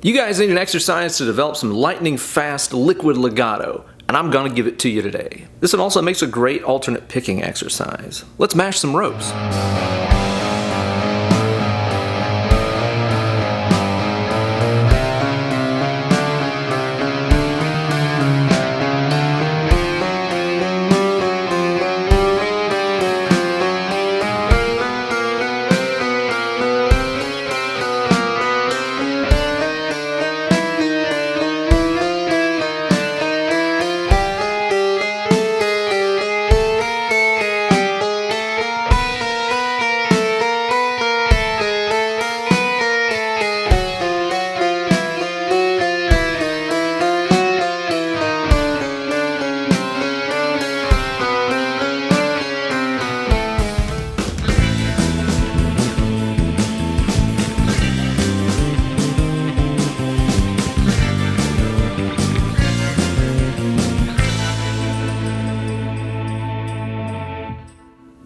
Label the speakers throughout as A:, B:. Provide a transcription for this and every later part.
A: You guys need an exercise to develop some lightning-fast liquid legato, and I'm gonna give it to you today. This one also makes a great alternate picking exercise. Let's mash some ropes.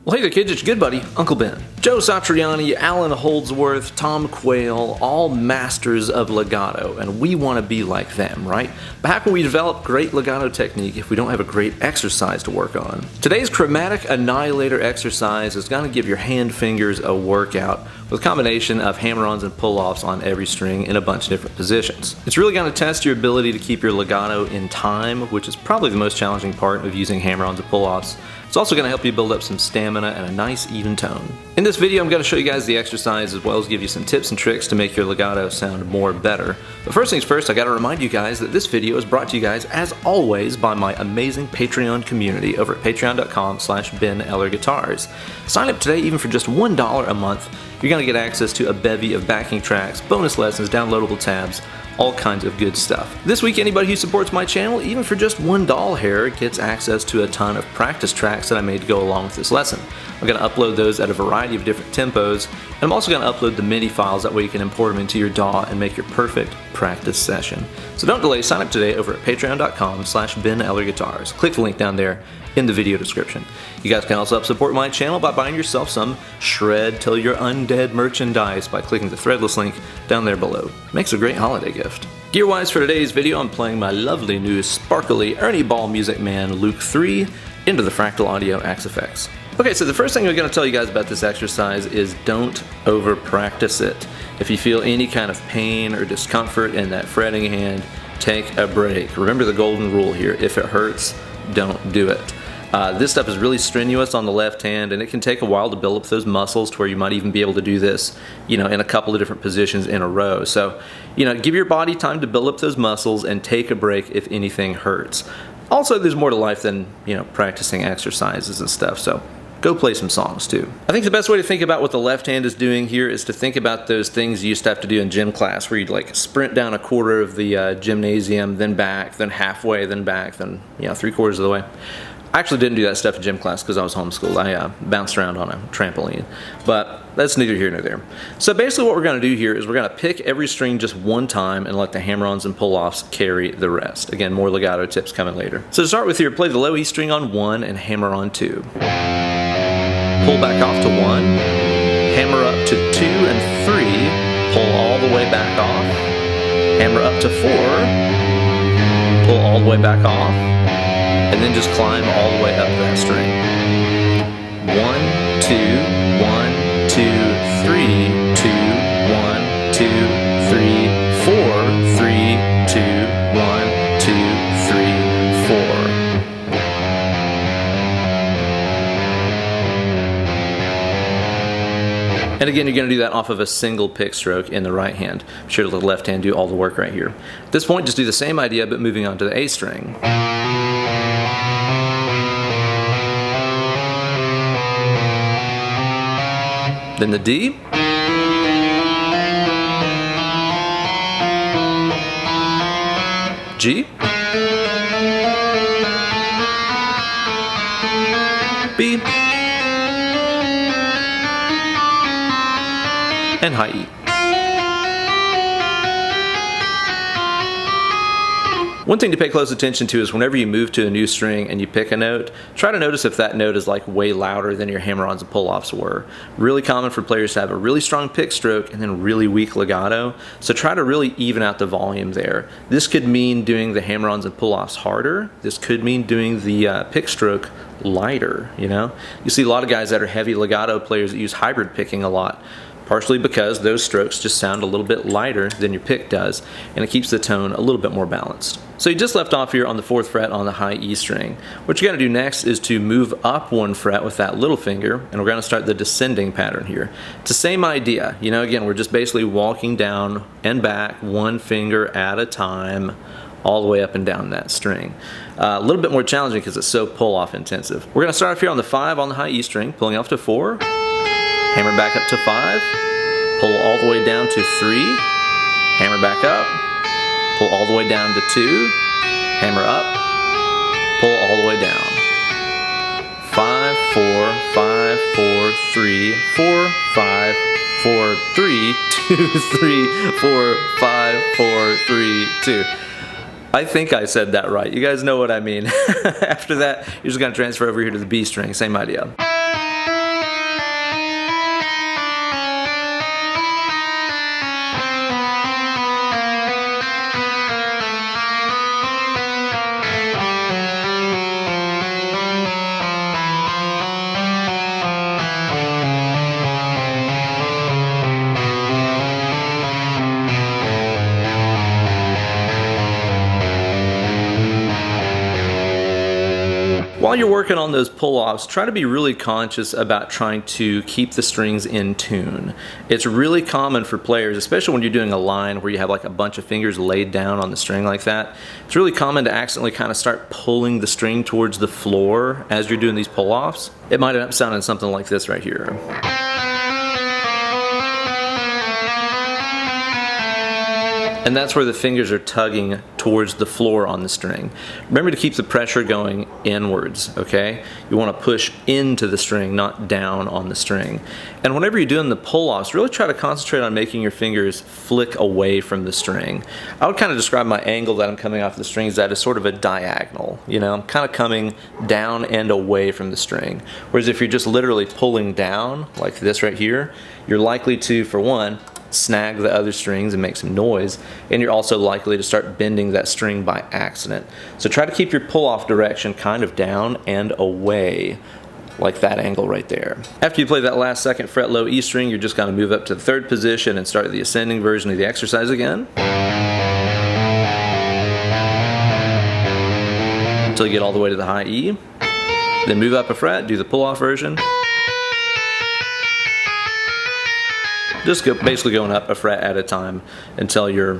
A: Well, hey there kids, it's your good buddy, Uncle Ben. Joe Satriani, Alan Holdsworth, Tom Quayle, all masters of legato, and we want to be like them, right? But how can we develop great legato technique if we don't have a great exercise to work on? Today's Chromatic Annihilator exercise is going to give your hand fingers a workout with a combination of hammer-ons and pull-offs on every string in a bunch of different positions. It's really going to test your ability to keep your legato in time, which is probably the most challenging part of using hammer-ons and pull-offs. It's also going to help you build up some stamina and a nice even tone. In this video I'm going to show you guys the exercise as well as give you some tips and tricks to make your legato sound more better. But first things first, I got to remind you guys that this video is brought to you guys as always by my amazing Patreon community over at patreon.com/Ben Eller Guitars. Sign up today even for just $1 a month. You're going to get access to a bevy of backing tracks, bonus lessons, downloadable tabs, all kinds of good stuff. This week, anybody who supports my channel, even for just $1 here, gets access to a ton of practice tracks that I made to go along with this lesson. I'm going to upload those at a variety of different tempos, and I'm also going to upload the MIDI files, that way you can import them into your DAW and make your perfect practice session. So don't delay, sign up today over at patreon.com/Ben Eller Guitars. Click the link down there in the video description. You guys can also help support my channel by buying yourself some Shred Till You're Undead merchandise by clicking the threadless link down there below. Makes a great holiday gift. Gear-wise for today's video, I'm playing my lovely new sparkly Ernie Ball Music Man Luke 3 into the Fractal Audio Axe Effects. Okay, so the first thing I'm going to tell you guys about this exercise is don't over practice it. If you feel any kind of pain or discomfort in that fretting hand, take a break. Remember the golden rule here: if it hurts, don't do it. This stuff is really strenuous on the left hand, and it can take a while to build up those muscles to where you might even be able to do this, in a couple of different positions in a row. So, give your body time to build up those muscles and take a break if anything hurts. Also, there's more to life than, practicing exercises and stuff, so go play some songs too. I think the best way to think about what the left hand is doing here is to think about those things you used to have to do in gym class, where you'd like sprint down a quarter of the gymnasium, then back, then halfway, then back, then 3/4 of the way. I actually didn't do that stuff in gym class because I was homeschooled. I bounced around on a trampoline, but that's neither here nor there. So basically what we're going to do here is we're going to pick every string just one time and let the hammer-ons and pull-offs carry the rest. Again, more legato tips coming later. So to start with here, play the low E string on 1 and hammer on 2. Pull back off to 1, hammer up to 2 and 3, pull all the way back off, hammer up to 4, pull all the way back off, and then just climb all the way up that string. 1, 2, 1, 2, 3, 2, 1, 2, 3, 4, 3, 2, 1, 2, 3, 4. And again, you're going to do that off of a single pick stroke in the right hand. Be sure to let the left hand do all the work right here. At this point, just do the same idea, but moving on to the A string. Then the D, G, B, and high E. One thing to pay close attention to is whenever you move to a new string and you pick a note, try to notice if that note is like way louder than your hammer-ons and pull-offs were. Really common for players to have a really strong pick stroke and then really weak legato, so try to really even out the volume there. This could mean doing the hammer-ons and pull-offs harder. This could mean doing the pick stroke lighter, you know? You see a lot of guys that are heavy legato players that use hybrid picking a lot, partially because those strokes just sound a little bit lighter than your pick does, and it keeps the tone a little bit more balanced. So you just left off here on the 4th fret on the high E string. What you gotta do next is to move up 1 fret with that little finger, and we're gonna start the descending pattern here. It's the same idea. You know, again, we're just basically walking down and back 1 finger at a time, all the way up and down that string. A little bit more challenging because it's so pull-off intensive. We're gonna start off here on the 5 on the high E string, pulling off to 4, hammer back up to 5, pull all the way down to 3, hammer back up, pull all the way down to 2, hammer up, pull all the way down. 5, 4, 5, 4, 3, 4, 5, 4, 3, 2, 3, 4, 5, 4, 3, 2. I think I said that right. You guys know what I mean. After that, you're just gonna transfer over here to the B string, same idea. While you're working on those pull-offs, try to be really conscious about trying to keep the strings in tune. It's really common for players, especially when you're doing a line where you have like a bunch of fingers laid down on the string like that. It's really common to accidentally kind of start pulling the string towards the floor as you're doing these pull-offs. It might end up sounding something like this right here. And that's where the fingers are tugging towards the floor on the string. Remember to keep the pressure going inwards, okay? You want to push into the string, not down on the string. And whenever you're doing the pull-offs, really try to concentrate on making your fingers flick away from the string. I would kind of describe my angle that I'm coming off the strings as sort of a diagonal. You know, I'm kind of coming down and away from the string. Whereas if you're just literally pulling down, like this right here, you're likely to, for one, snag the other strings and make some noise, and you're also likely to start bending that string by accident. So try to keep your pull-off direction kind of down and away, like that angle right there. After you play that last 2nd fret low E string, you're just going to move up to the 3rd position and start the ascending version of the exercise again, until you get all the way to the high E. Then move up a fret, do the pull-off version. Just basically going up a fret at a time until you're,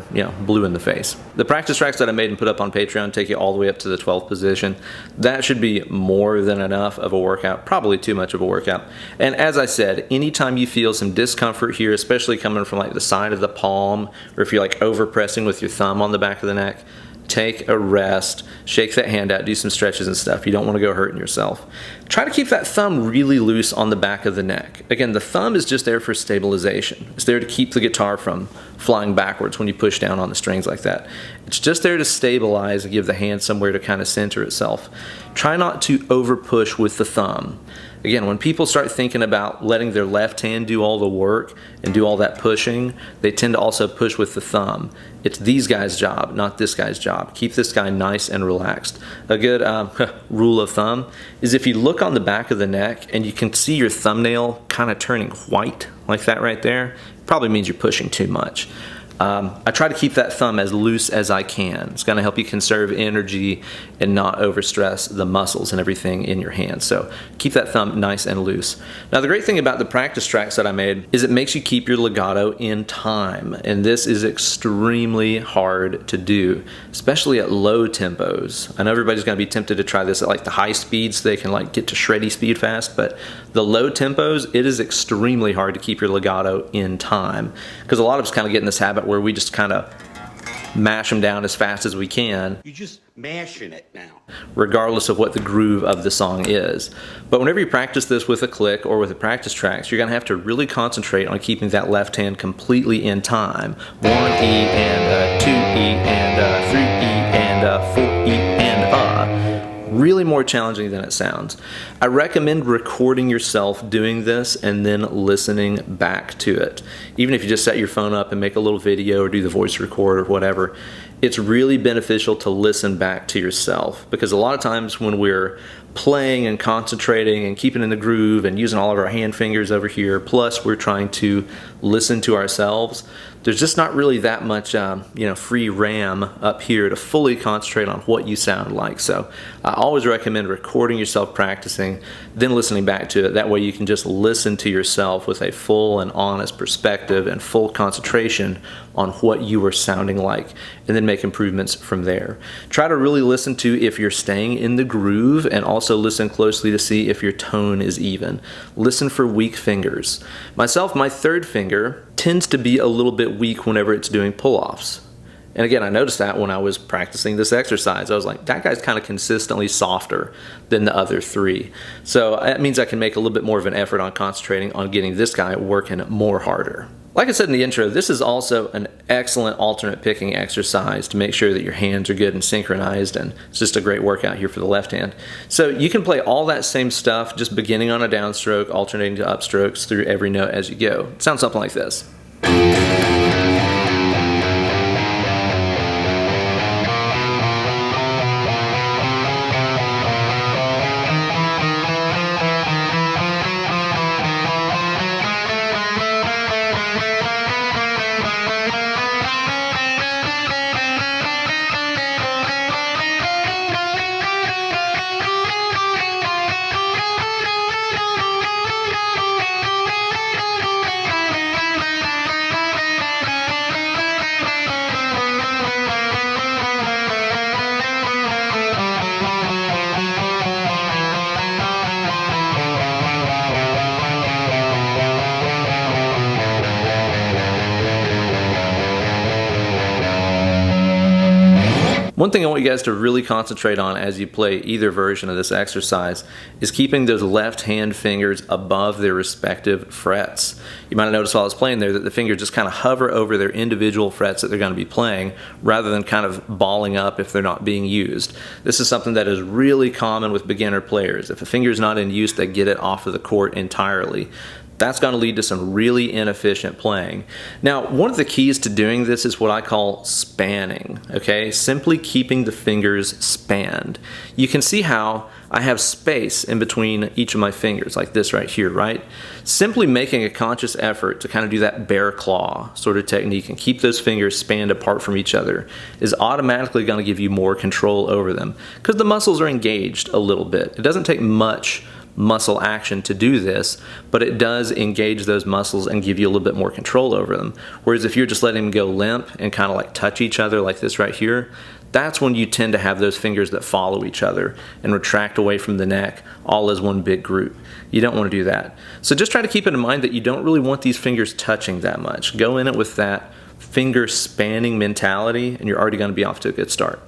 A: blue in the face. The practice tracks that I made and put up on Patreon take you all the way up to the 12th position. That should be more than enough of a workout, probably too much of a workout. And as I said, anytime you feel some discomfort here, especially coming from like the side of the palm, or if you're like over pressing with your thumb on the back of the neck, take a rest, shake that hand out, do some stretches and stuff. You don't want to go hurting yourself. Try to keep that thumb really loose on the back of the neck. Again, the thumb is just there for stabilization. It's there to keep the guitar from flying backwards when you push down on the strings like that. It's just there to stabilize and give the hand somewhere to kind of center itself. Try not to over push with the thumb. Again, when people start thinking about letting their left hand do all the work and do all that pushing, they tend to also push with the thumb. It's these guys' job, not this guy's job. Keep this guy nice and relaxed. A good rule of thumb is if you look on the back of the neck and you can see your thumbnail kind of turning white like that right there, it probably means you're pushing too much. I try to keep that thumb as loose as I can. It's going to help you conserve energy and not overstress the muscles and everything in your hand. So keep that thumb nice and loose. Now the great thing about the practice tracks that I made is it makes you keep your legato in time. And this is extremely hard to do, especially at low tempos. I know everybody's going to be tempted to try this at like the high speeds so they can like get to shreddy speed fast, but the low tempos, it is extremely hard to keep your legato in time. Because a lot of us kind of get in this habit where we just kind of mash them down as fast as we can.
B: You're just mashing it now.
A: Regardless of what the groove of the song is. But whenever you practice this with a click or with the practice tracks, you're going to have to really concentrate on keeping that left hand completely in time. 1 E and 2 E and 3 E and really more challenging than it sounds. I recommend recording yourself doing this and then listening back to it. Even if you just set your phone up and make a little video or do the voice record or whatever, it's really beneficial to listen back to yourself, because a lot of times when we're playing and concentrating and keeping in the groove and using all of our hand fingers over here, plus we're trying to listen to ourselves, there's just not really that much free RAM up here to fully concentrate on what you sound like. So I always recommend recording yourself practicing, then listening back to it. That way you can just listen to yourself with a full and honest perspective and full concentration on what you are sounding like, and then make improvements from there. Try to really listen to if you're staying in the groove, and also listen closely to see if your tone is even. Listen for weak fingers. Myself, my third finger tends to be a little bit weak whenever it's doing pull-offs. And again, I noticed that when I was practicing this exercise. I was like, that guy's kind of consistently softer than the other three. So that means I can make a little bit more of an effort on concentrating on getting this guy working more harder. Like I said in the intro, this is also an excellent alternate picking exercise to make sure that your hands are good and synchronized, and it's just a great workout here for the left hand. So you can play all that same stuff, just beginning on a downstroke, alternating to upstrokes through every note as you go. It sounds something like this. One thing I want you guys to really concentrate on as you play either version of this exercise is keeping those left hand fingers above their respective frets. You might have noticed while I was playing there that the fingers just kind of hover over their individual frets that they're going to be playing, rather than kind of balling up if they're not being used. This is something that is really common with beginner players. If a finger is not in use, they get it off of the court entirely. That's going to lead to some really inefficient playing. Now, one of the keys to doing this is what I call spanning, okay? Simply keeping the fingers spanned. You can see how I have space in between each of my fingers, like this right here, right? Simply making a conscious effort to kind of do that bear claw sort of technique and keep those fingers spanned apart from each other is automatically going to give you more control over them, because the muscles are engaged a little bit. It doesn't take much muscle action to do this, but it does engage those muscles and give you a little bit more control over them. Whereas if you're just letting them go limp and kind of like touch each other like this right here, that's when you tend to have those fingers that follow each other and retract away from the neck all as one big group. You don't want to do that. So just try to keep it in mind that you don't really want these fingers touching that much. Go in it with that finger spanning mentality, and you're already going to be off to a good start.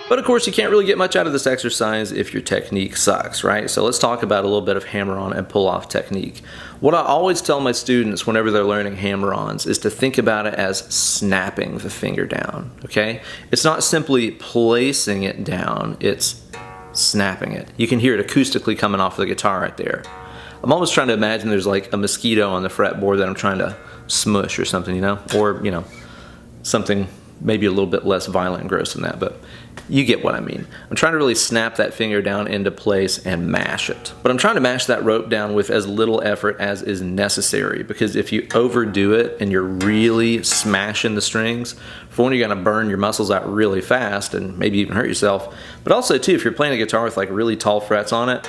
A: But of course, you can't really get much out of this exercise if your technique sucks, right? So let's talk about a little bit of hammer-on and pull-off technique. What I always tell my students whenever they're learning hammer-ons is to think about it as snapping the finger down, okay? It's not simply placing it down, it's snapping it. You can hear it acoustically coming off the guitar right there. I'm almost trying to imagine there's like a mosquito on the fretboard that I'm trying to smush or something, you know? Or, you know, something maybe a little bit less violent and gross than that, but you get what I mean. I'm trying to really snap that finger down into place and mash it. But I'm trying to mash that rope down with as little effort as is necessary, because if you overdo it and you're really smashing the strings, for one, you're going to burn your muscles out really fast and maybe even hurt yourself. But also, too, if you're playing a guitar with like really tall frets on it,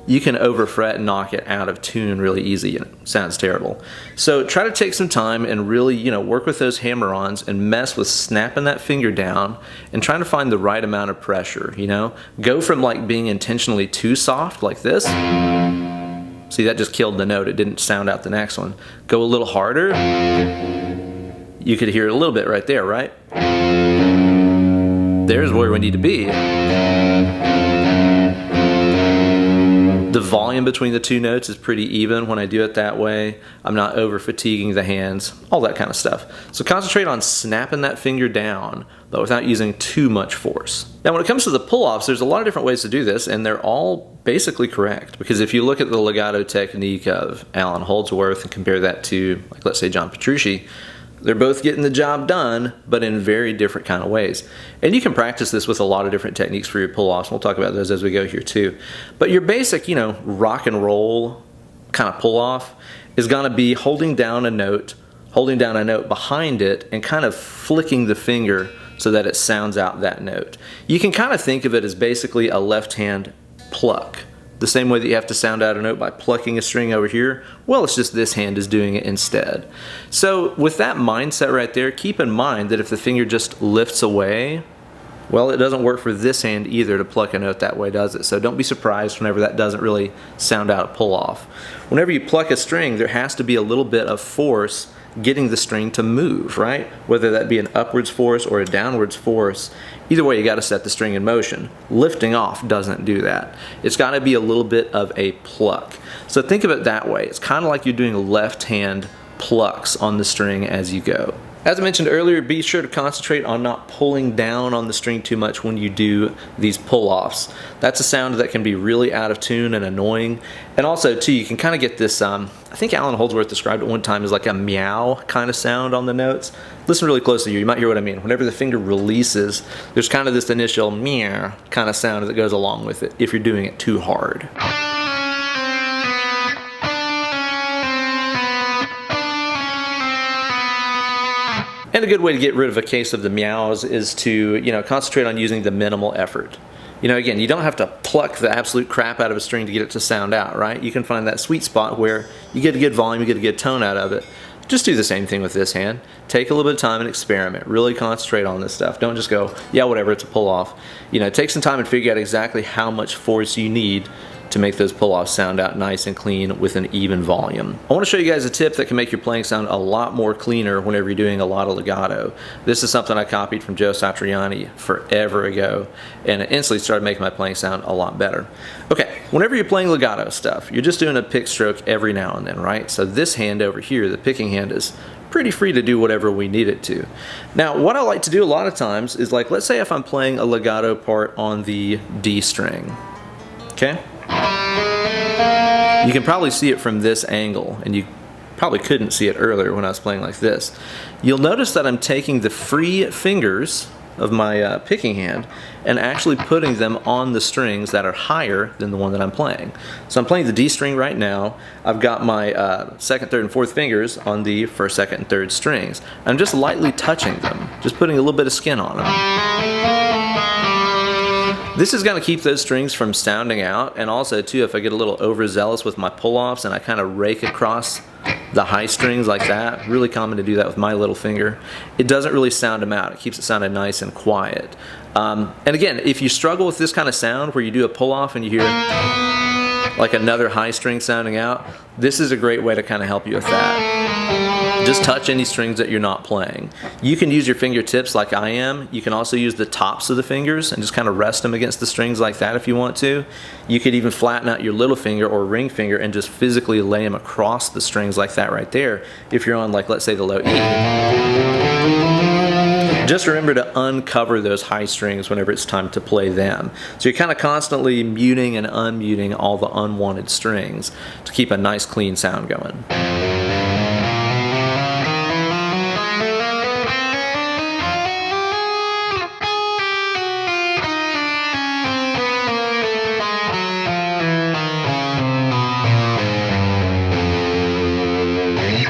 A: you can overfret and knock it out of tune really easy, and it sounds terrible. So try to take some time and really, work with those hammer-ons and mess with snapping that finger down and trying to find the right amount of pressure, Go from like being intentionally too soft like this See, that just killed the note. It didn't sound out the next one. Go a little harder. You could hear it a little bit right there, right? There's where we need to be. The volume between the two notes is pretty even when I do it that way. I'm not over fatiguing the hands, all that kind of stuff. So concentrate on snapping that finger down, but without using too much force. Now when it comes to the pull-offs, there's a lot of different ways to do this, and they're all basically correct. Because if you look at the legato technique of Alan Holdsworth and compare that to, like, let's say John Petrucci, they're both getting the job done, but in very different kind of ways. And you can practice this with a lot of different techniques for your pull-offs. We'll talk about those as we go here too. But your basic, rock and roll kind of pull-off is gonna be holding down a note behind it and kind of flicking the finger so that it sounds out that note. You can kind of think of it as basically a left hand pluck. The same way that you have to sound out a note by plucking a string over here, well, it's just this hand is doing it instead. So with that mindset right there, keep in mind that if the finger just lifts away, well, it doesn't work for this hand either to pluck a note that way, does it? So don't be surprised whenever that doesn't really sound out a pull off. Whenever you pluck a string, there has to be a little bit of force getting the string to move, right? Whether that be an upwards force or a downwards force, either way you got to set the string in motion. Lifting off doesn't do that. It's got to be a little bit of a pluck. So think of it that way. It's kind of like you're doing left hand plucks on the string as you go. As I mentioned earlier, be sure to concentrate on not pulling down on the string too much when you do these pull-offs. That's a sound that can be really out of tune and annoying. And also, too, you can kind of get this, I think Alan Holdsworth described it one time as like a meow kind of sound on the notes. Listen really closely, you might hear what I mean. Whenever the finger releases, there's kind of this initial meow kind of sound that goes along with it if you're doing it too hard. And a good way to get rid of a case of the meows is to, concentrate on using the minimal effort. Again, you don't have to pluck the absolute crap out of a string to get it to sound out, right? You can find that sweet spot where you get a good volume, you get a good tone out of it. Just do the same thing with this hand. Take a little bit of time and experiment. Really concentrate on this stuff. Don't just go, yeah, whatever, it's a pull-off. Take some time and figure out exactly how much force you need to make those pull-offs sound out nice and clean with an even volume. I want to show you guys a tip that can make your playing sound a lot more cleaner whenever you're doing a lot of legato. This is something I copied from Joe Satriani forever ago, and it instantly started making my playing sound a lot better. Okay, whenever you're playing legato stuff, you're just doing a pick stroke every now and then, right? So this hand over here, the picking hand, is pretty free to do whatever we need it to. Now, what I like to do a lot of times is, like, let's say if I'm playing a legato part on the D string, okay? You can probably see it from this angle, and you probably couldn't see it earlier when I was playing like this. You'll notice that I'm taking the free fingers of my picking hand and actually putting them on the strings that are higher than the one that I'm playing. So I'm playing the D string right now. I've got my second, third, and fourth fingers on the first, second, and third strings. I'm just lightly touching them, just putting a little bit of skin on them. This is going to keep those strings from sounding out, and also too, if I get a little overzealous with my pull-offs and I kind of rake across the high strings like that, really common to do that with my little finger, it doesn't really sound them out. It keeps it sounding nice and quiet. And again, if you struggle with this kind of sound where you do a pull-off and you hear like another high string sounding out, this is a great way to kind of help you with that. Just touch any strings that you're not playing. You can use your fingertips like I am. You can also use the tops of the fingers and just kind of rest them against the strings like that if you want to. You could even flatten out your little finger or ring finger and just physically lay them across the strings like that right there if you're on, like, let's say the low E. Just remember to uncover those high strings whenever it's time to play them. So you're kind of constantly muting and unmuting all the unwanted strings to keep a nice clean sound going.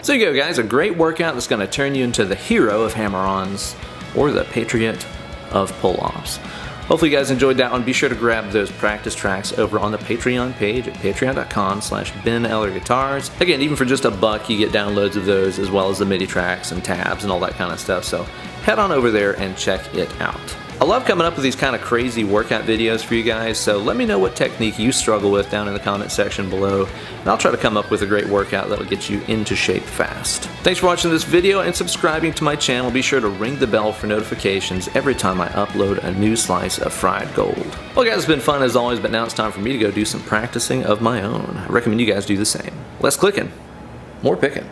A: So there you go, guys, a great workout that's going to turn you into the hero of hammer-ons, or the patriot of pull-offs. Hopefully you guys enjoyed that one. Be sure to grab those practice tracks over on the Patreon page at patreon.com/Ben Eller Guitars. Again, even for just $1, you get downloads of those as well as the MIDI tracks and tabs and all that kind of stuff. So head on over there and check it out. I love coming up with these kind of crazy workout videos for you guys, so let me know what technique you struggle with down in the comment section below, and I'll try to come up with a great workout that'll get you into shape fast. Thanks for watching this video and subscribing to my channel. Be sure to ring the bell for notifications every time I upload a new slice of fried gold. Well guys, it's been fun as always, but now it's time for me to go do some practicing of my own. I recommend you guys do the same. Less clicking, more picking.